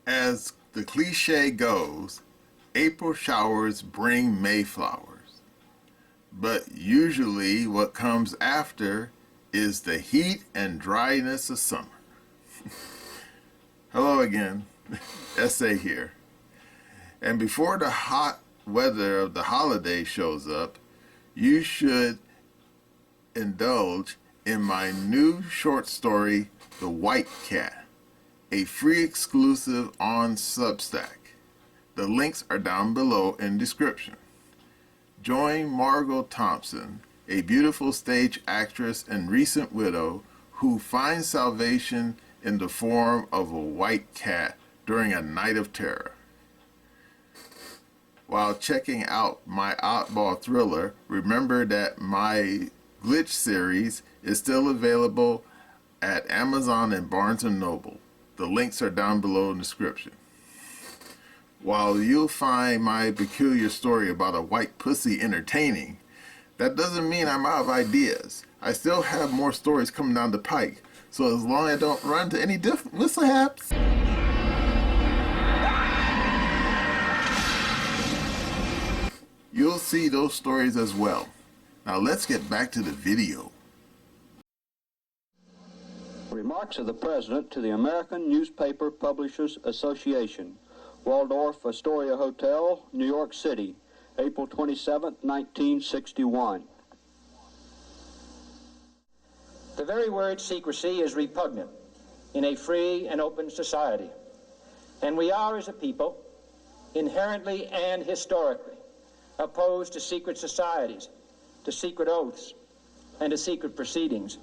As the cliche goes, April showers bring May flowers. But usually what comes after is the heat and dryness of summer. Hello again, Essay here. And before the hot weather of the holiday shows up, you should indulge in my new short story, The White Cat, a free exclusive on Substack. The links are down below in description. Join Margot Thompson, a beautiful stage actress and recent widow who finds salvation in the form of a white cat during a night of terror. While checking out my oddball thriller, remember that my Glitch series is still available at Amazon and Barnes & Noble. The links are down below in the description. While you'll find my peculiar story about a white pussy entertaining, that doesn't mean I'm out of ideas. I still have more stories coming down the pike, so as long as I don't run into any mishaps, you'll see those stories as well. Now let's get back to the video. Remarks of the President to the American Newspaper Publishers Association, Waldorf Astoria Hotel, New York City, April 27, 1961. The very word secrecy is repugnant in a free and open society, and we are, as a people, inherently and historically opposed to secret societies, to secret oaths, and to secret proceedings.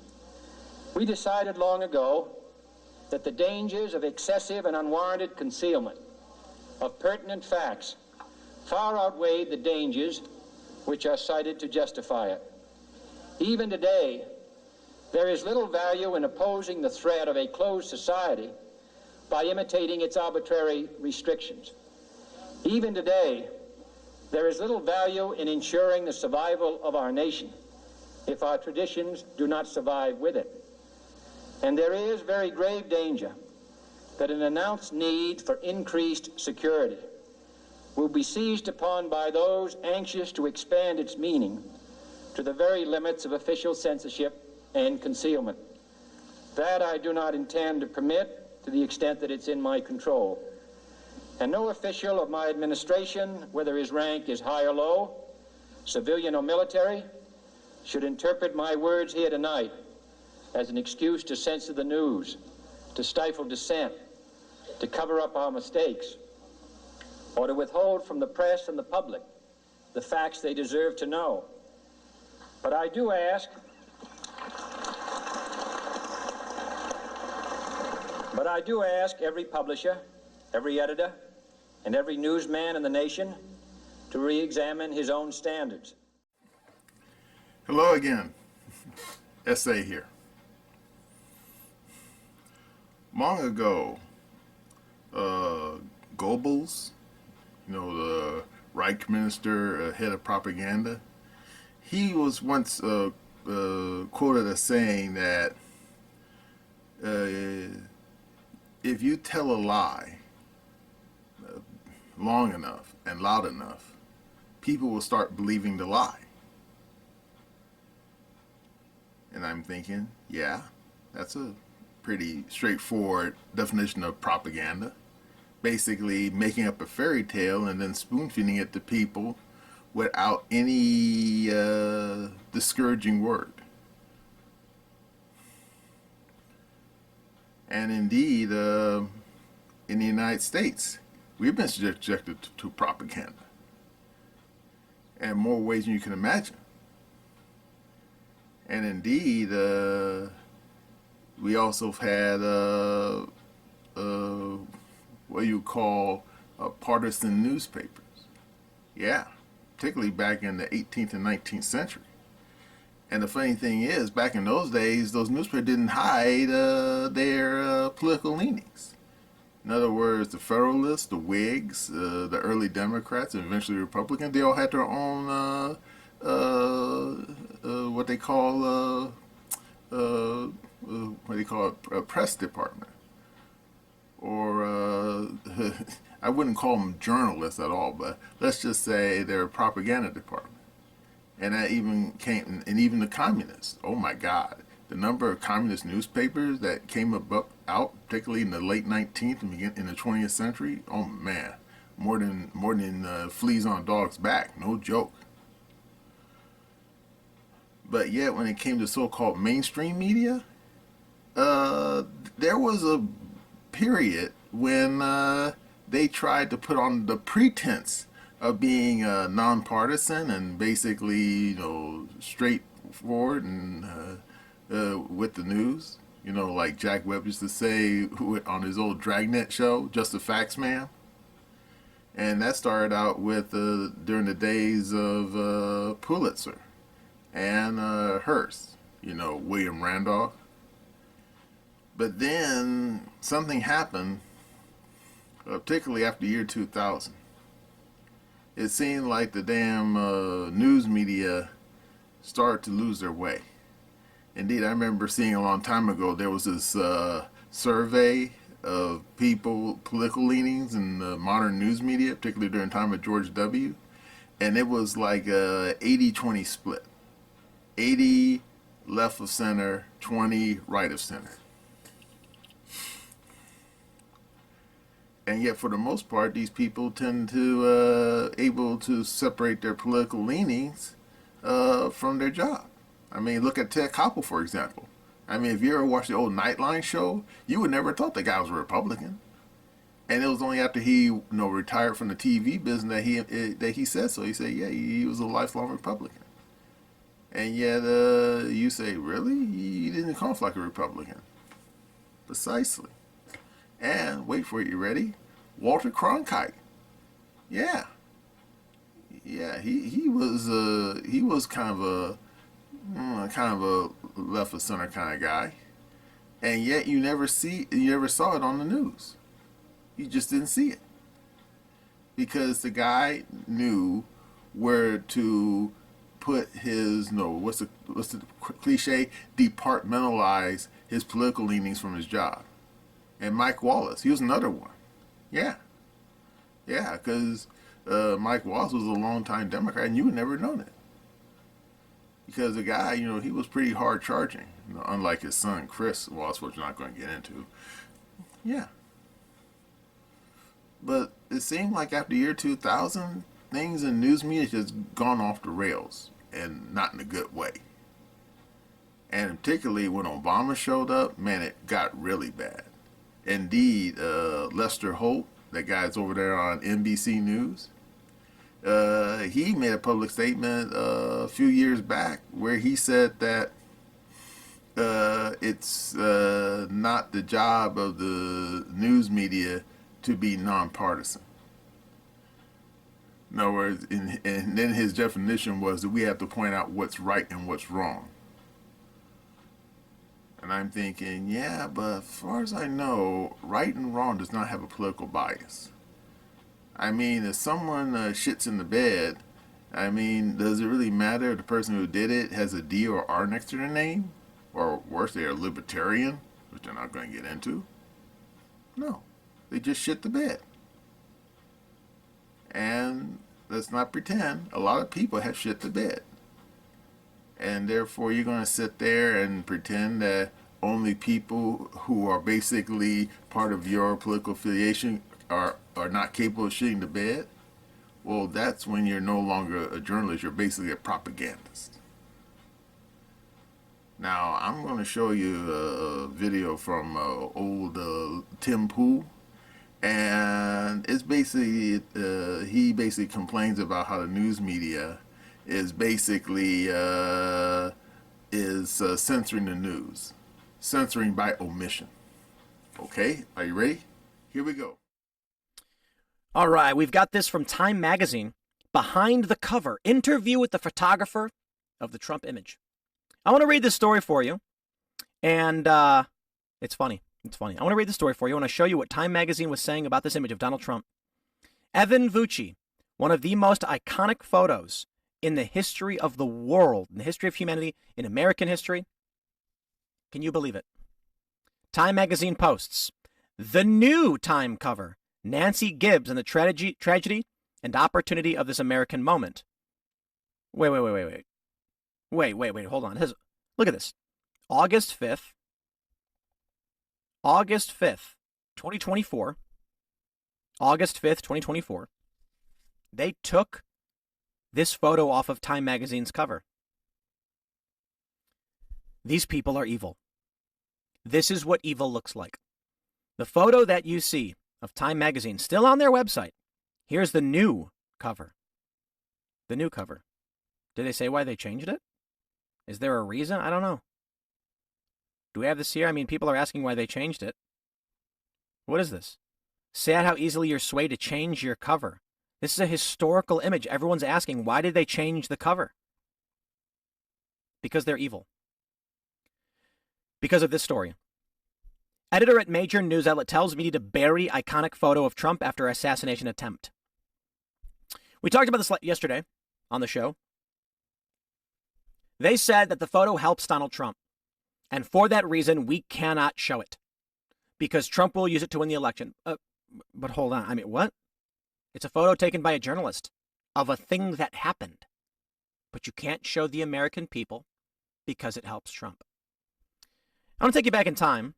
We decided long ago that the dangers of excessive and unwarranted concealment of pertinent facts far outweighed the dangers which are cited to justify it. Even today, there is little value in opposing the threat of a closed society by imitating its arbitrary restrictions. Even today, there is little value in ensuring the survival of our nation if our traditions do not survive with it. And there is very grave danger that an announced need for increased security will be seized upon by those anxious to expand its meaning to the very limits of official censorship and concealment. That I do not intend to permit to the extent that it's in my control. And no official of my administration, whether his rank is high or low, civilian or military, should interpret my words here tonight as an excuse to censor the news, to stifle dissent, to cover up our mistakes, or to withhold from the press and the public the facts they deserve to know. But I do ask every publisher, every editor, and every newsman in the nation to re-examine his own standards. Hello again, Essay here. Long ago, Goebbels, the Reich minister, head of propaganda, he was once quoted as saying that if you tell a lie long enough and loud enough, people will start believing the lie. And I'm thinking, yeah, that's a pretty straightforward definition of propaganda. Basically making up a fairy tale and then spoon-feeding it to people without any discouraging word. And indeed, in the United States, we've been subjected to propaganda in more ways than you can imagine. And indeed, we also had what you call partisan newspapers. Yeah, particularly back in the 18th and 19th century. And the funny thing is, back in those days, those newspapers didn't hide their political leanings. In other words, the Federalists, the Whigs, the early Democrats, and eventually Republicans, they all had their own what they call a press department, or I wouldn't call them journalists at all, but let's just say they're a propaganda department. And that even came, and even the communists. Oh my God. The number of communist newspapers that came out, particularly in the late 19th and in the 20th century, oh man, more than fleas on a dog's back, no joke. But yet, when it came to so-called mainstream media, there was a period when they tried to put on the pretense of being nonpartisan and basically, straightforward and with the news. Like Jack Webb used to say on his old Dragnet show, "Just the Facts, ma'am." And that started out with during the days of Pulitzer and Hearst, William Randolph. But then something happened, particularly after the year 2000. It seemed like the damn news media started to lose their way. Indeed, I remember seeing a long time ago, there was this survey of political leanings in the modern news media, particularly during the time of George W. And it was like a 80-20 split. 80 left of center, 20 right of center. And yet, for the most part, these people tend to able to separate their political leanings from their job. I mean, look at Ted Koppel, for example. I mean, if you ever watched the old Nightline show, you would never thought the guy was a Republican. And it was only after he, retired from the TV business that he said so. He said, yeah, he was a lifelong Republican. And yet, you say, really? He didn't come off like a Republican. Precisely. And wait for it, you ready? Walter Cronkite. Yeah. Yeah, he was kind of a left of center kind of guy. And yet you never saw it on the news. You just didn't see it. Because the guy knew where to put his, what's the cliche? Departmentalize his political leanings from his job. And Mike Wallace, he was another one. Yeah. Yeah, because Mike Wallace was a longtime Democrat, and you would never have known it. Because the guy, he was pretty hard charging, unlike his son, Chris Wallace, which we're not going to get into. Yeah. But it seemed like after the year 2000, things in news media just gone off the rails, and not in a good way. And particularly when Obama showed up, man, it got really bad. Indeed, Lester Holt, that guy's over there on NBC News, he made a public statement a few years back where he said that it's not the job of the news media to be nonpartisan. In other words, and then his definition was that we have to point out what's right and what's wrong. And I'm thinking, yeah, but as far as I know, right and wrong does not have a political bias. I mean, if someone shits in the bed, I mean, does it really matter if the person who did it has a D or R next to their name? Or worse, they're a libertarian, which they're not going to get into? No, they just shit the bed. And let's not pretend, a lot of people have shit the bed. And therefore, you're going to sit there and pretend that only people who are basically part of your political affiliation are not capable of shitting the bed? Well, that's when you're no longer a journalist. You're basically a propagandist. Now, I'm going to show you a video from old Tim Pool. And it's basically, he basically complains about how the news media is basically censoring the news. Censoring by omission. Okay, are you ready? Here we go. All right, we've got this from Time Magazine. Behind the cover, interview with the photographer of the Trump image. I want to read this story for you. And it's funny. It's funny. I want to read the story for you. I want to show you what Time Magazine was saying about this image of Donald Trump. Evan Vucci, one of the most iconic photos in the history of the world, in the history of humanity, in American history. Can you believe it? Time Magazine posts, the new Time cover Nancy Gibbs and the tragedy and opportunity of this American moment. Wait. Hold on. Look at this. August 5th, 2024. August 5th, 2024. They took this photo off of Time magazine's cover. These people are evil. This is what evil looks like. The photo that you see of Time magazine, still on their website. Here's the new cover. The new cover. Did they say why they changed it? Is there a reason? I don't know. Do we have this here? I mean, people are asking why they changed it. What is this? Sad how easily you're swayed to change your cover. This is a historical image. Everyone's asking, why did they change the cover? Because they're evil. Because of this story. Editor at major news outlet tells media to bury iconic photo of Trump after assassination attempt. We talked about this yesterday on the show. They said that the photo helps Donald Trump. And for that reason, we cannot show it. Because Trump will use it to win the election. But hold on. I mean, what? It's a photo taken by a journalist of a thing that happened. But you can't show the American people because it helps Trump. I want to take you back in time,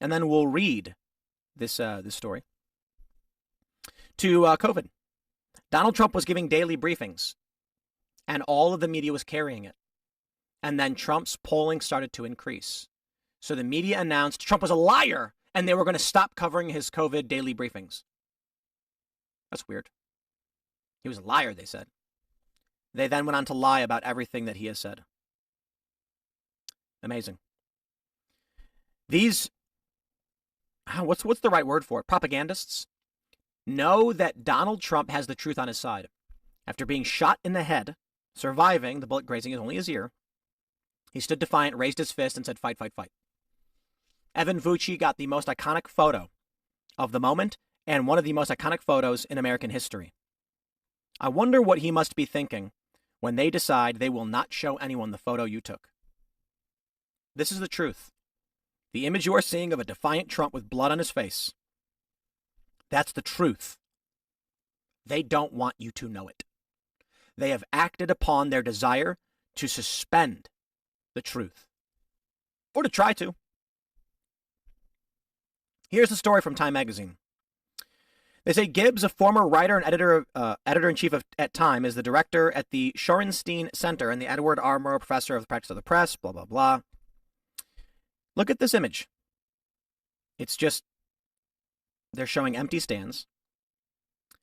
and then we'll read this story. To COVID. Donald Trump was giving daily briefings, and all of the media was carrying it. And then Trump's polling started to increase. So the media announced Trump was a liar, and they were going to stop covering his COVID daily briefings. That's weird. He was a liar, they said. They then went on to lie about everything that he has said. Amazing. These, what's the right word for it? Propagandists know that Donald Trump has the truth on his side. After being shot in the head, surviving, the bullet grazing only his ear, he stood defiant, raised his fist, and said, fight, fight, fight. Evan Vucci got the most iconic photo of the moment and one of the most iconic photos in American history. I wonder what he must be thinking when they decide they will not show anyone the photo you took. This is the truth. The image you are seeing of a defiant Trump with blood on his face. That's the truth. They don't want you to know it. They have acted upon their desire to suspend the truth. Or to try to. Here's the story from Time magazine. They say Gibbs, a former writer and editor-in-chief at Time, is the director at the Shorenstein Center and the Edward R. Murrow Professor of the Practice of the Press, blah, blah, blah. Look at this image. It's just, they're showing empty stands.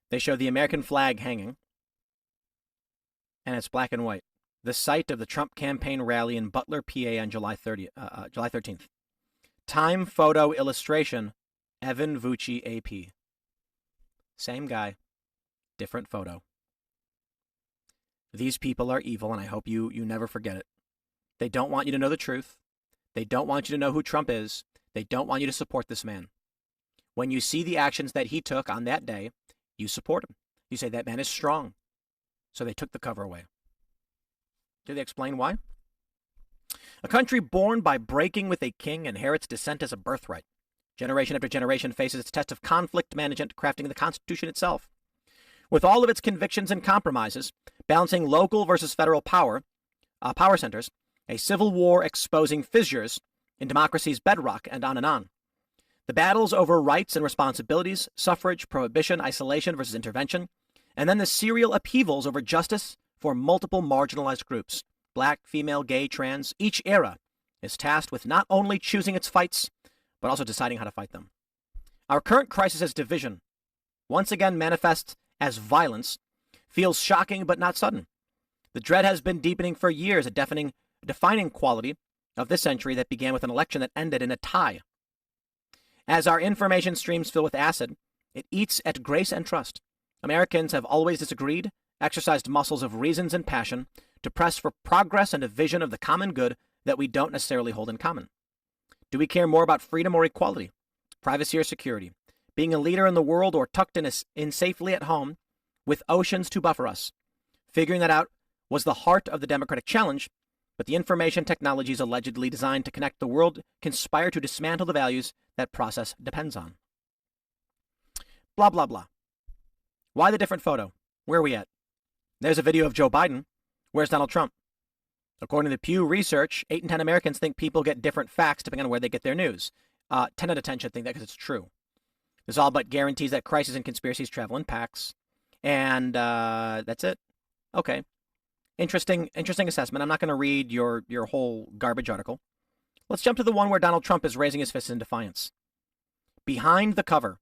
They show the American flag hanging. And it's black and white. The site of the Trump campaign rally in Butler, PA on July 13th. Time photo illustration, Evan Vucci, AP. Same guy, different photo. These people are evil, and I hope you never forget it. They don't want you to know the truth. They don't want you to know who Trump is. They don't want you to support this man. When you see the actions that he took on that day, you support him. You say that man is strong. So they took the cover away. Do they explain why? A country born by breaking with a king inherits dissent as a birthright. Generation after generation faces its test of conflict management, crafting the Constitution itself. With all of its convictions and compromises, balancing local versus federal power centers, a civil war exposing fissures in democracy's bedrock, and on and on. The battles over rights and responsibilities, suffrage, prohibition, isolation versus intervention, and then the serial upheavals over justice for multiple marginalized groups, black, female, gay, trans. Each era is tasked with not only choosing its fights, but also deciding how to fight them. Our current crisis as division, once again manifests as violence, feels shocking but not sudden. The dread has been deepening for years, a defining quality of this century that began with an election that ended in a tie. As our information streams fill with acid, it eats at grace and trust. Americans have always disagreed, exercised muscles of reasons and passion to press for progress and a vision of the common good that we don't necessarily hold in common. Do we care more about freedom or equality, privacy or security, being a leader in the world or tucked in safely at home with oceans to buffer us? Figuring that out was the heart of the democratic challenge, but the information technologies allegedly designed to connect the world conspire to dismantle the values that process depends on. Blah, blah, blah. Why the different photo? Where are we at? There's a video of Joe Biden. Where's Donald Trump? According to Pew Research, 8 in 10 Americans think people get different facts depending on where they get their news. 10 out of 10 should think that because it's true. This all but guarantees that crises and conspiracies travel in packs. And that's it. Okay. Interesting assessment. I'm not going to read your whole garbage article. Let's jump to the one where Donald Trump is raising his fist in defiance. Behind the cover.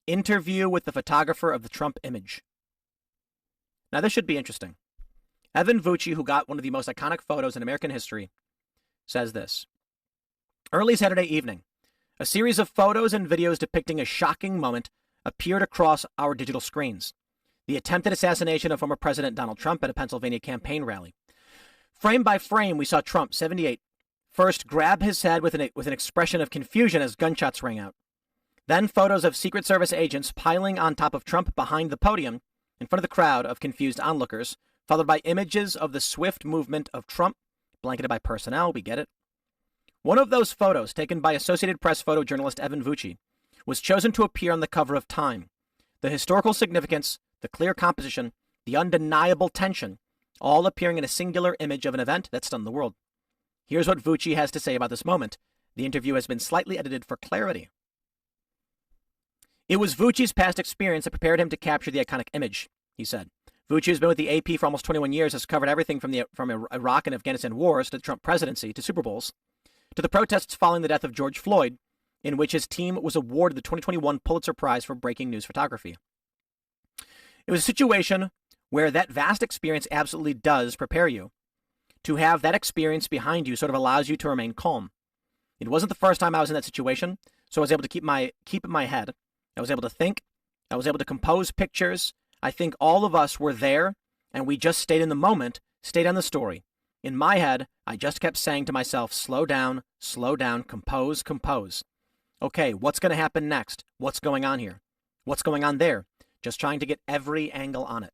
Interview with the photographer of the Trump image. Now, this should be interesting. Evan Vucci, who got one of the most iconic photos in American history, says this. Early Saturday evening, a series of photos and videos depicting a shocking moment appeared across our digital screens. The attempted assassination of former President Donald Trump at a Pennsylvania campaign rally. Frame by frame, we saw Trump, 78, first grab his head with an expression of confusion as gunshots rang out. Then photos of Secret Service agents piling on top of Trump behind the podium in front of the crowd of confused onlookers, followed by images of the swift movement of Trump, blanketed by personnel, we get it. One of those photos, taken by Associated Press photojournalist Evan Vucci, was chosen to appear on the cover of Time. The historical significance, the clear composition, the undeniable tension, all appearing in a singular image of an event that stunned the world. Here's what Vucci has to say about this moment. The interview has been slightly edited for clarity. It was Vucci's past experience that prepared him to capture the iconic image, he said. Vucci has been with the AP for almost 21 years, has covered everything from Iraq and Afghanistan wars to the Trump presidency to Super Bowls, to the protests following the death of George Floyd, in which his team was awarded the 2021 Pulitzer Prize for breaking news photography. It was a situation where that vast experience absolutely does prepare you. To have that experience behind you sort of allows you to remain calm. It wasn't the first time I was in that situation, so I was able to keep in my head. I was able to think. I was able to compose pictures. I think all of us were there, and we just stayed in the moment, stayed on the story. In my head, I just kept saying to myself, slow down, compose, compose. Okay, what's going to happen next? What's going on here? What's going on there? Just trying to get every angle on it.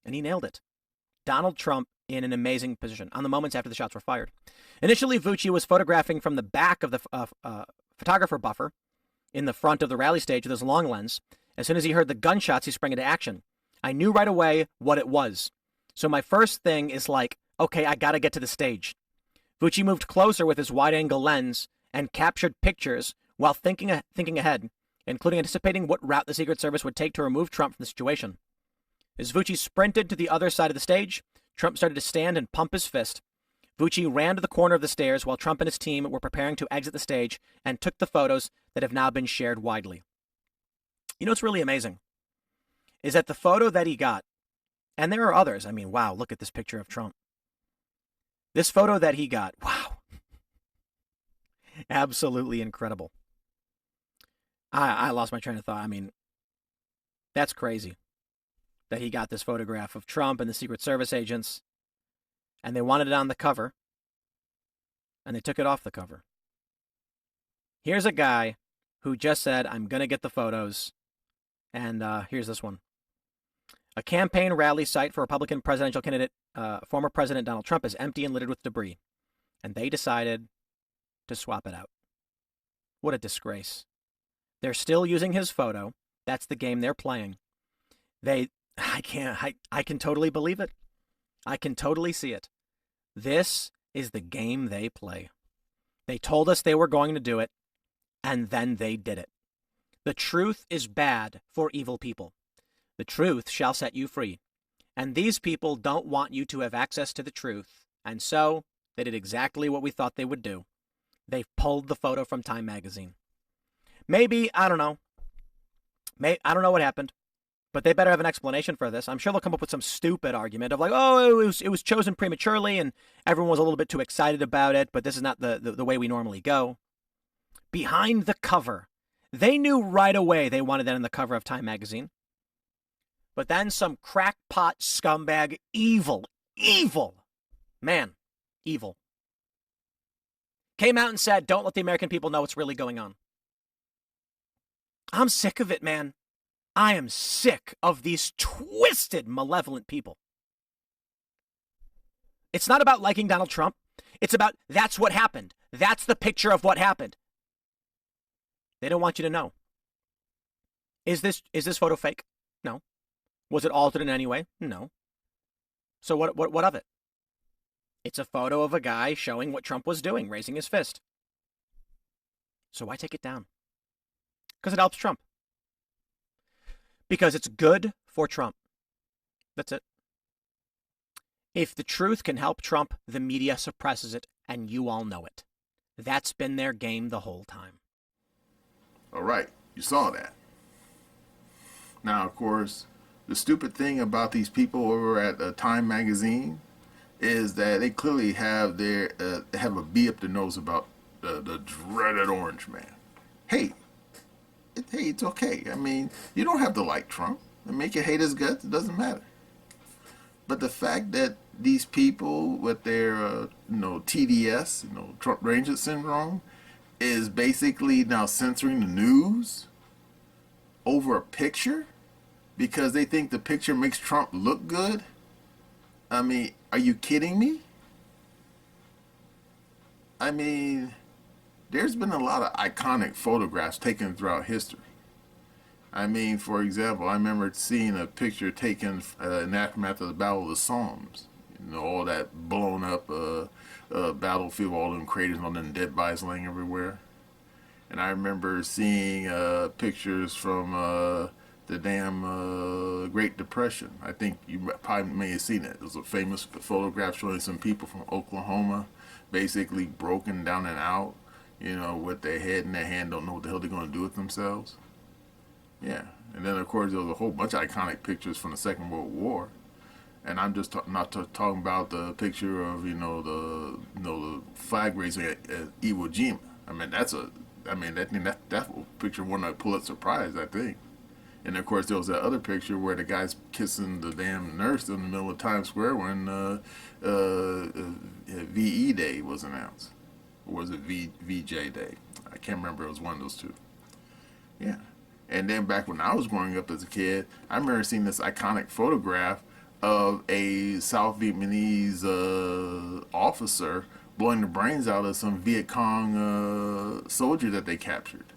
And he nailed it. Donald Trump in an amazing position on the moments after the shots were fired. Initially, Vucci was photographing from the back of the photographer buffer in the front of the rally stage with his long lens. As soon as he heard the gunshots, he sprang into action. I knew right away what it was. So my first thing is like, okay, I got to get to the stage. Vucci moved closer with his wide-angle lens and captured pictures while thinking ahead, including anticipating what route the Secret Service would take to remove Trump from the situation. As Vucci sprinted to the other side of the stage, Trump started to stand and pump his fist. Vucci ran to the corner of the stairs while Trump and his team were preparing to exit the stage and took the photos that have now been shared widely. You know what's really amazing is that the photo that he got, and there are others. I mean, wow, look at this picture of Trump. This photo that he got, wow. Absolutely incredible. I lost my train of thought. I mean, that's crazy that he got this photograph of Trump and the Secret Service agents, and they wanted it on the cover, and they took it off the cover. Here's a guy who just said, I'm going to get the photos, and here's this one. A campaign rally site for Republican presidential candidate, former President Donald Trump, is empty and littered with debris, and they decided to swap it out. What a disgrace. They're still using his photo. That's the game they're playing. I can totally believe it. I can totally see it. This is the game they play. They told us they were going to do it, and then they did it. The truth is bad for evil people. The truth shall set you free. And these people don't want you to have access to the truth. And so they did exactly what we thought they would do. They pulled the photo from Time magazine. Maybe, I don't know. I don't know what happened. But they better have an explanation for this. I'm sure they'll come up with some stupid argument of like, oh, it was chosen prematurely and everyone was a little bit too excited about it, but this is not the way we normally go. Behind the cover. They knew right away they wanted that on the cover of Time magazine. But then some crackpot scumbag, evil, man, evil, came out and said, don't let the American people know what's really going on. I'm sick of it, man. I am sick of these twisted, malevolent people. It's not about liking Donald Trump. It's about that's what happened. That's the picture of what happened. They don't want you to know. Is this photo fake? No. Was it altered in any way? No. So what of it? It's a photo of a guy showing what Trump was doing, raising his fist. So why take it down? Because it helps Trump. Because it's good for Trump. That's it. If the truth can help Trump, the media suppresses it, and you all know it. That's been their game the whole time. All right, you saw that. Now, of course, the stupid thing about these people over at Time magazine is that they clearly have have a bee up their nose about the dreaded orange man. Hey, it's okay. I mean, you don't have to like Trump and make you hate his guts. It doesn't matter. But the fact that these people with their TDS, Trump Ranger syndrome, is basically now censoring the news over a picture because they think the picture makes Trump look good. I mean, are you kidding me? I mean, there's been a lot of iconic photographs taken throughout history. I mean, for example, I remember seeing a picture taken in aftermath of the Battle of the Somme. All that blown up battlefield, all them craters, all them dead bodies laying everywhere. And I remember seeing pictures from the damn Great Depression. I think you probably may have seen it. It was a famous photograph showing some people from Oklahoma basically broken down and out, with their head in their hand, don't know what the hell they're going to do with themselves. Yeah, and then of course there was a whole bunch of iconic pictures from the Second World War, and I'm just not talking about the picture of the flag raising at Iwo Jima. I mean that picture won a Pulitzer Prize, I think. And of course there was that other picture where the guy's kissing the damn nurse in the middle of Times Square when VE Day was announced, or was it VJ Day? I can't remember. It was one of those two. Yeah. And then back when I was growing up as a kid, I remember seeing this iconic photograph of a South Vietnamese officer blowing the brains out of some Viet Cong soldier that they captured.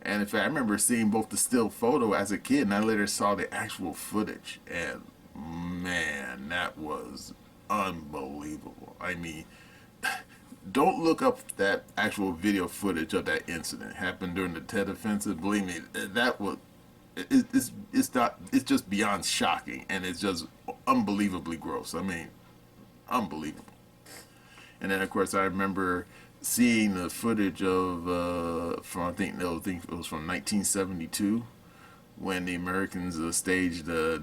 And in fact, I remember seeing both the still photo as a kid, and I later saw the actual footage. And man, that was unbelievable. I mean, don't look up that actual video footage of that incident. It happened during the Tet Offensive. Believe me, that was it's just beyond shocking, and it's just unbelievably gross. I mean, unbelievable. And then of course I remember seeing the footage of from I think it was from 1972 when the Americans staged they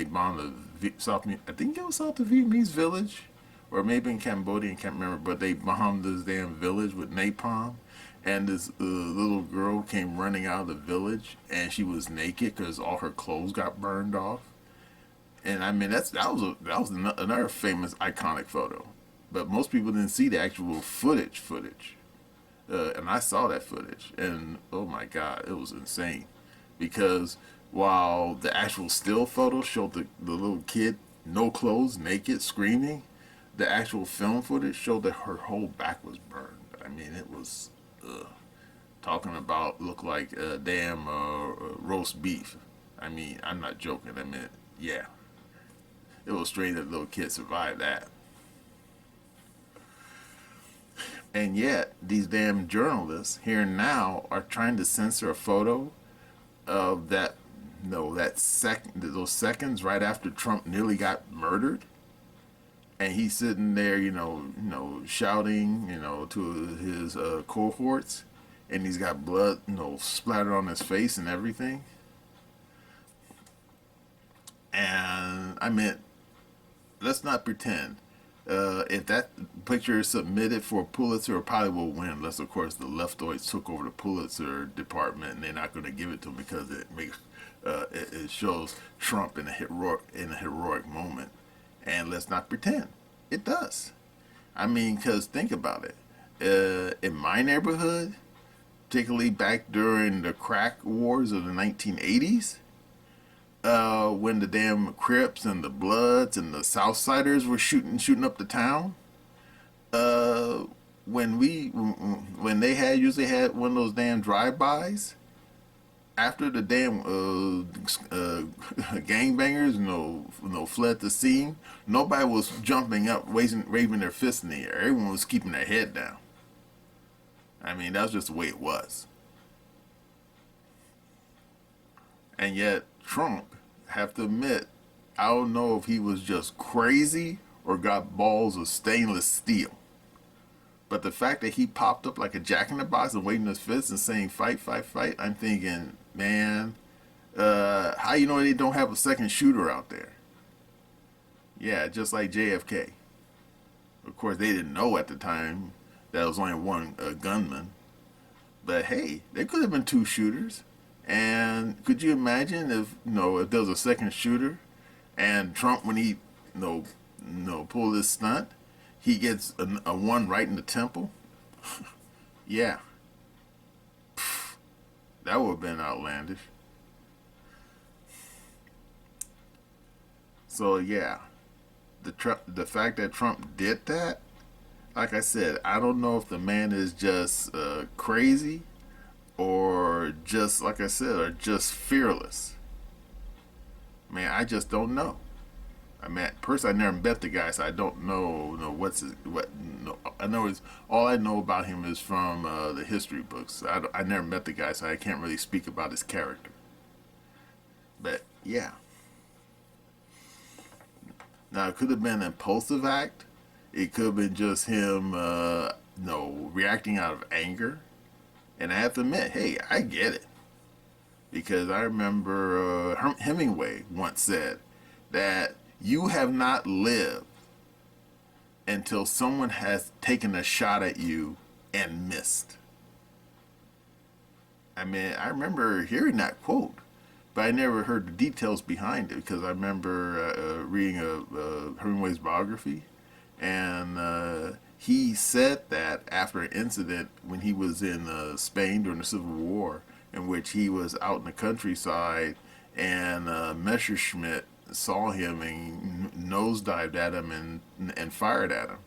bombed South, I think it was South Vietnamese village, or maybe in Cambodia, I can't remember, but they bombed this damn village with napalm, and this little girl came running out of the village, and she was naked because all her clothes got burned off. And I mean that was another famous iconic photo, but most people didn't see the actual footage. And I saw that footage, and oh my God, it was insane, because while the actual still photo showed the little kid, no clothes, naked, screaming, the actual film footage showed that her whole back was burned. I mean, it was, talking about looked like damn roast beef. I mean, I'm not joking. I mean, yeah. It was strange that the little kid survived that. And yet, these damn journalists here now are trying to censor a photo of those seconds right after Trump nearly got murdered, and he's sitting there, shouting, to his cohorts, and he's got blood, splattered on his face and everything. And I mean, let's not pretend. If that picture is submitted for a Pulitzer, it probably will win, unless of course the leftoids took over the Pulitzer department, and they're not going to give it to him because it makes it shows Trump in a heroic moment. And let's not pretend it does. I mean, because think about it. In my neighborhood, particularly back during the crack wars of the 1980s, when the damn Crips and the Bloods and the Southsiders were shooting up the town, when they usually had one of those damn drive-bys, after the damn gangbangers, fled the scene, nobody was jumping up, waving their fists in the air. Everyone was keeping their head down. I mean, that's just the way it was. And yet, Trump, have to admit, I don't know if he was just crazy or got balls of stainless steel. But the fact that he popped up like a jack-in-the-box and waving his fists and saying, fight, fight, fight, I'm thinking, man, how you know they don't have a second shooter out there? Yeah, just like JFK. Of course, they didn't know at the time that there was only one gunman. But hey, there could have been two shooters. And could you imagine if there was a second shooter, and Trump, when he pulled this stunt, he gets a one right in the temple? Yeah, that would have been outlandish. So yeah, the fact that Trump did that, like I said, I don't know if the man is just crazy, or just, like I said, or just fearless. Man, I just don't know. I mean, personally, I never met the guy, so I don't know. I know all I know about him is from the history books. I never met the guy, so I can't really speak about his character. But yeah, now it could have been an impulsive act. It could have been just him, reacting out of anger. And I have to admit, hey, I get it. Because I remember Hemingway once said that you have not lived until someone has taken a shot at you and missed. I mean, I remember hearing that quote, but I never heard the details behind it, because I remember reading Hemingway's biography, and he said that after an incident when he was in Spain during the Civil War, in which he was out in the countryside, and Messerschmitt saw him and nosedived at him and fired at him.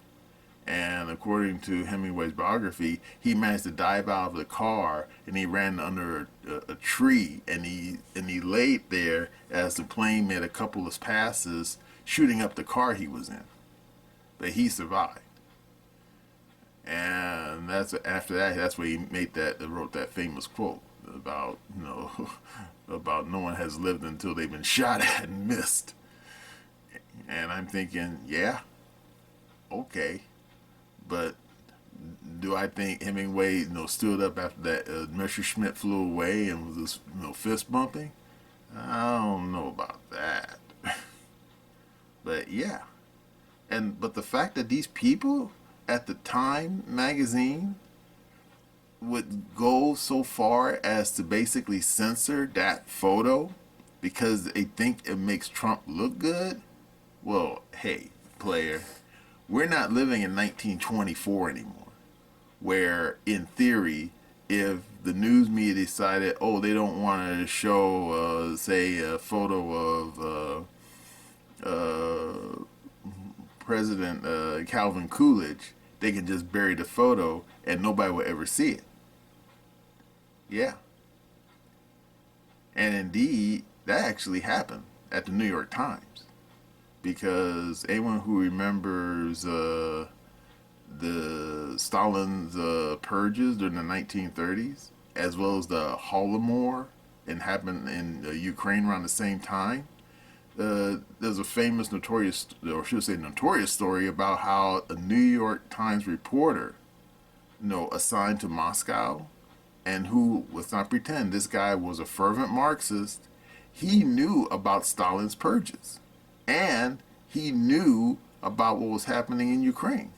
And according to Hemingway's biography, he managed to dive out of the car, and he ran under a tree, and he laid there as the plane made a couple of passes, shooting up the car he was in. But he survived. And after that, that's where he wrote that famous quote about about no one has lived until they've been shot at and missed. And I'm thinking, yeah, okay, but do I think Hemingway stood up after that Messerschmitt flew away and was fist bumping? I don't know about that. But yeah, but the fact that these people at the Time magazine would go so far as to basically censor that photo because they think it makes Trump look good. Well, hey, player, we're not living in 1924 anymore, where in theory, if the news media decided, they don't want to show, say, a photo of President Calvin Coolidge, they can just bury the photo and nobody will ever see it. Yeah. And indeed, that actually happened at the New York Times. Because anyone who remembers the Stalin's purges during the 1930s, as well as the Holodomor, and happened in Ukraine around the same time, there's a famous, notorious story about how a New York Times reporter, assigned to Moscow, and who, let's not pretend, this guy was a fervent Marxist. He knew about Stalin's purges, and he knew about what was happening in Ukraine.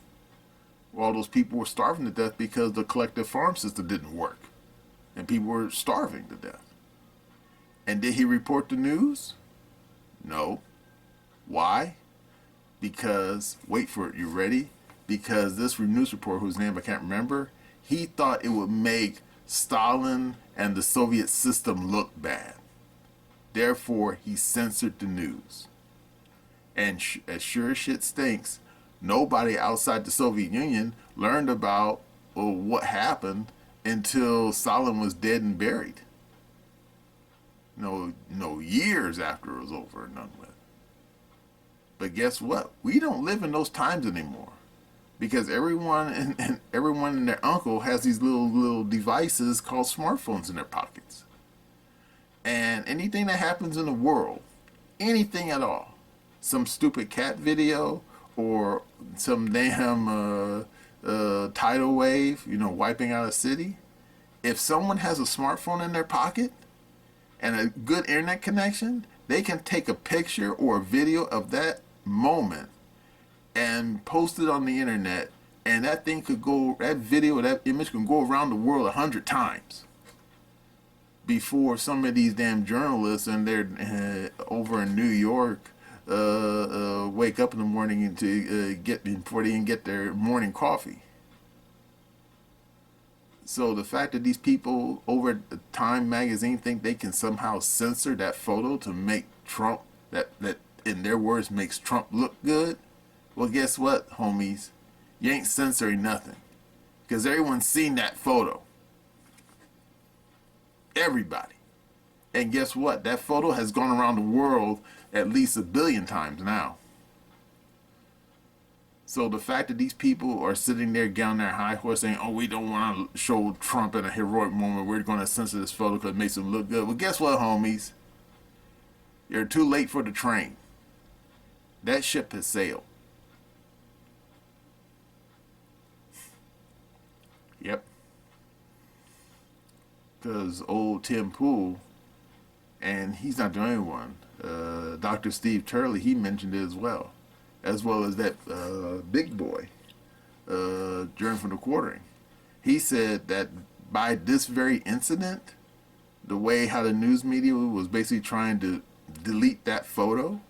All those people were starving to death because the collective farm system didn't work, and people were starving to death. And did he report the news? No. Why? Because, wait for it, you ready? Because this news reporter, whose name I can't remember, he thought it would make Stalin and the Soviet system look bad. Therefore, he censored the news. And as sure as shit stinks, nobody outside the Soviet Union learned about what happened until Stalin was dead and buried. Years after it was over and done with. But guess what? We don't live in those times anymore, because everyone and their uncle has these little devices called smartphones in their pockets. And anything that happens in the world, anything at all, some stupid cat video or some damn tidal wave, wiping out a city, if someone has a smartphone in their pocket and a good internet connection, they can take a picture or a video of that moment and post it on the internet, and that video, that image can go around the world 100 times before some of these damn journalists and they're over in New York wake up in the morning before they even get their morning coffee. So the fact that these people over at Time magazine think they can somehow censor that photo to make Trump, that in their words makes Trump look good, well, guess what, homies? You ain't censoring nothing, because everyone's seen that photo. Everybody. And guess what? That photo has gone around the world at least 1 billion times now. So the fact that these people are sitting there getting on their high horse saying, oh, we don't want to show Trump in a heroic moment, we're going to censor this photo because it makes him look good. Well, guess what, homies? You're too late for the train. That ship has sailed. Yep. Because old Tim Pool, and he's not the only one, Dr. Steve Turley, he mentioned it as well as that big boy, Journey from the Quartering. He said that by this very incident, the way how the news media was basically trying to delete that photo,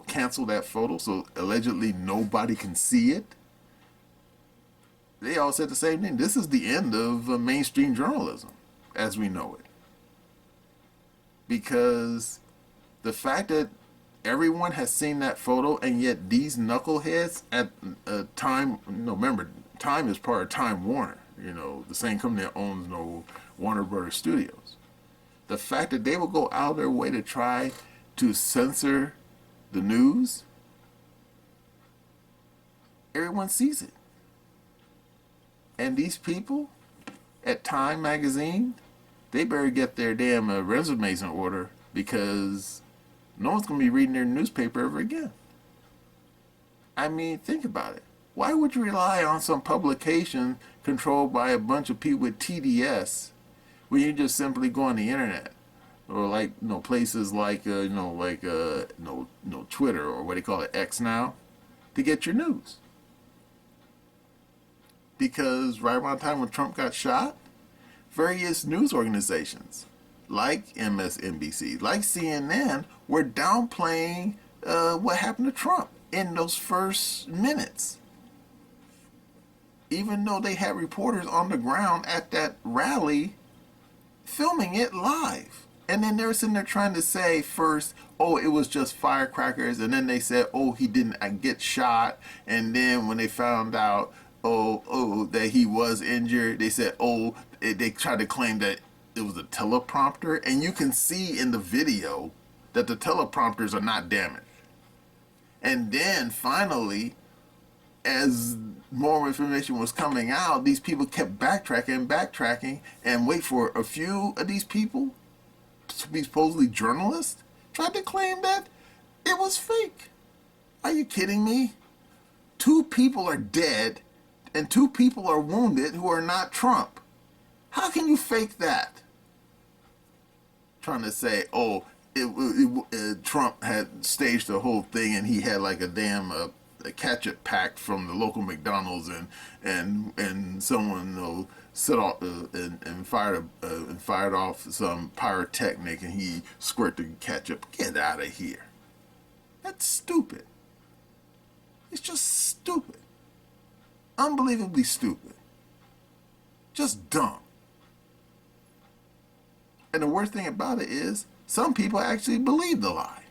cancel that photo so allegedly nobody can see it, they all said the same thing. This is the end of mainstream journalism as we know it. Because the fact that everyone has seen that photo, and yet these knuckleheads at Time, remember, Time is part of Time Warner, the same company that owns Warner Brothers Studios. The fact that they will go out of their way to try to censor the news, everyone sees it. And these people at Time magazine, they better get their damn resumes in order, because no one's going to be reading their newspaper ever again. I mean, think about it. Why would you rely on some publication controlled by a bunch of people with TDS when you just simply go on the internet? Or places like Twitter, or what they call it, X now, to get your news. Because right around the time when Trump got shot, various news organizations like MSNBC, like CNN, were downplaying what happened to Trump in those first minutes. Even though they had reporters on the ground at that rally filming it live. And then they're sitting there trying to say first, oh, it was just firecrackers. And then they said, oh, he didn't get shot. And then when they found out, that he was injured, they said, they tried to claim that it was a teleprompter. And you can see in the video that the teleprompters are not damaged. And then finally, as more information was coming out, these people kept backtracking, and wait for a few of these people, supposedly journalists, tried to claim that it was fake. Are you kidding me? 2 people are dead and 2 people are wounded who are not Trump. How can you fake that? Trying to say, Trump had staged the whole thing and he had like a damn a ketchup pack from the local McDonald's, and someone set off and fired off some pyrotechnic, and he squirted the ketchup. Get out of here. That's stupid. It's just stupid. Unbelievably stupid. Just dumb. And the worst thing about it is, some people actually believe the lie.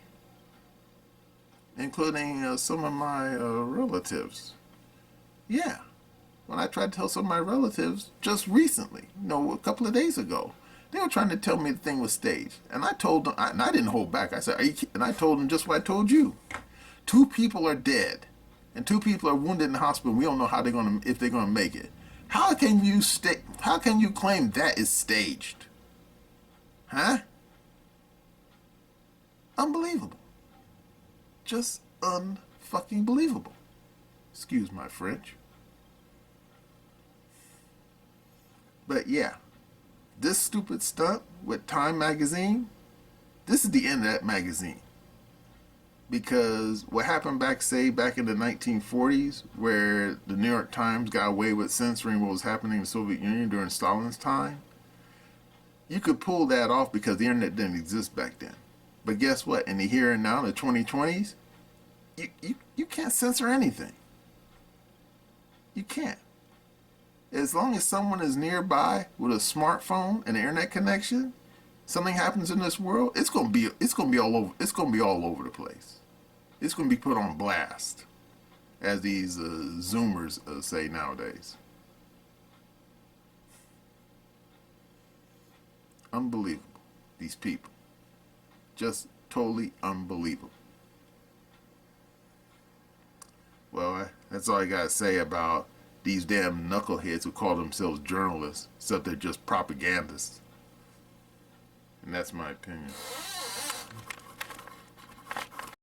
including some of my relatives. Yeah, when I tried to tell some of my relatives just recently, a couple of days ago, they were trying to tell me the thing was staged, and I told them, and I didn't hold back. I said, and I told them just what I told you. 2 people are dead, and 2 people are wounded in the hospital. We don't know how if they're gonna make it. How can you claim that is staged? Huh? Unbelievable. Just unfucking believable. Excuse my French. But yeah, this stupid stunt with Time magazine, this is the end of that magazine. Because what happened back in the 1940s, where the New York Times got away with censoring what was happening in the Soviet Union during Stalin's time, you could pull that off because the internet didn't exist back then. But guess what? In the here and now, the 2020s, you can't censor anything. You can't. As long as someone is nearby with a smartphone and an internet connection, something happens in this world, it's gonna be all over the place. It's gonna be put on blast, as these Zoomers say nowadays. Unbelievable, these people, just totally unbelievable. Well, that's all I gotta say about these damn knuckleheads who call themselves journalists, except they're just propagandists. And that's my opinion.